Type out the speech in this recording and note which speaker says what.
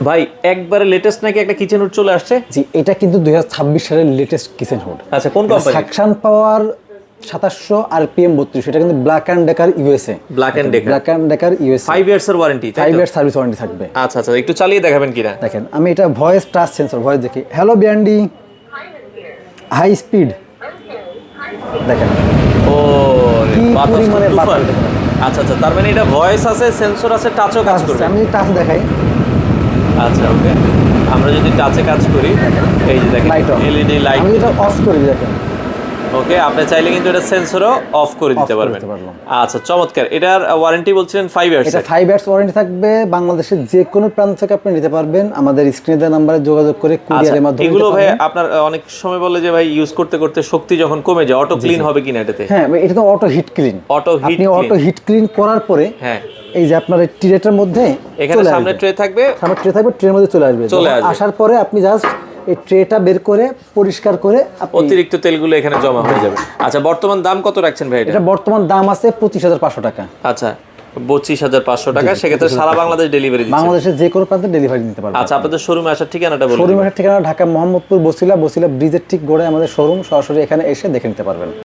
Speaker 1: ভাই একবারে লেটেস্ট নাকি একটা কিচেন হুড চলে আসছে?
Speaker 2: জি, এটা কিন্তু 2026 সালের লেটেস্ট কিচেন হুড।
Speaker 1: আচ্ছা, কোন কোম্পানি?
Speaker 2: সাকশন পাওয়ার 2700 RPM 32, এটা কিন্তু Black and Decker USA.
Speaker 1: Black and Decker,
Speaker 2: Black and Decker USA,
Speaker 1: 5 years এর ওয়ারেন্টি,
Speaker 2: 5 ইয়ার সার্ভিস ওয়ারেন্টি থাকবে।
Speaker 1: আচ্ছা আচ্ছা, একটু চালিয়ে দেখাবেন কিনা?
Speaker 2: দেখেন, আমি এটা ভয়েস টাচ সেন্সর, ভয়েস দেখি, হ্যালো বিয়ান্ডি, হাই স্পিড, দেখেন
Speaker 1: ও
Speaker 2: কি
Speaker 1: বাতাস
Speaker 2: পরিমাণে
Speaker 1: তুফান।
Speaker 2: বাতাস দেখেন।
Speaker 1: আচ্ছা আচ্ছা, তার মানে এটা ভয়েস আছে, সেন্সর আছে, টাচও কাজ করবে।
Speaker 2: আমি টাচ দেখাই,
Speaker 1: আচ্ছা ওকে, আমরা যদি টাচে কাজ করি, এই যে দেখেন
Speaker 2: লাইট অফ,
Speaker 1: এলইডি লাইট।
Speaker 2: আমি এটা অফ করি, দেখেন।
Speaker 1: ওকে, আপনি চাইলে কিন্তু এটা সেন্সরও অফ করে দিতে পারবেন। আচ্ছা চমৎকার। এটার ওয়ারেন্টি বলছিলেন 5 ইয়ার্স?
Speaker 2: এটা 5 ইয়ার্স ওয়ারেন্টি থাকবে, বাংলাদেশের যে কোনো প্রান্ত থেকে আপনি নিতে পারবেন, আমাদের স্ক্রিনে দেওয়া নাম্বারে যোগাযোগ করে কুরিয়ারের মাধ্যমে।
Speaker 1: এগুলো ভাই আপনার অনেক সময় বলে যে ভাই ইউজ করতে করতে শক্তি যখন কমে যায়, অটো ক্লিন হবে কিনা এটাতে?
Speaker 2: হ্যাঁ, এটা তো auto hit clean.
Speaker 1: Auto hit,
Speaker 2: আপনি অটো হিট ক্লিন করার পরে
Speaker 1: হ্যাঁ,
Speaker 2: এই যে আপনার এই ট্রেটার মধ্যে
Speaker 1: এখানে সামনে ট্রে থাকবে,
Speaker 2: সামনে ট্রে থাকবে, ট্রের মধ্যে চলে আসবে। আসার পরে আপনি জাস্ট এই ট্রেটা বের করে পরিষ্কার করে
Speaker 1: অতিরিক্ত তেলগুলো এখানে জমা হয়ে যাবে। আচ্ছা, বর্তমান দাম কত রাখছেন ভাই?
Speaker 2: এটা বর্তমান দাম আছে 25,500 টাকা।
Speaker 1: আচ্ছা, 25,500 টাকা। সেক্ষেত্রে সারা বাংলাদেশ ডেলিভারি দিচ্ছে?
Speaker 2: বাংলাদেশের যে কোনো প্রান্তে ডেলিভারি নিতে পারবেন।
Speaker 1: আচ্ছা, আপনাদের শোরুমে আসার ঠিকানাটা বলুন।
Speaker 2: শোরুমের ঠিকানা ঢাকা মোহাম্মদপুর বসিলা ব্রিজের ঠিক গোড়ায় আমাদের শোরুম, সরাসরি এখানে এসে দেখে নিতে পারবেন।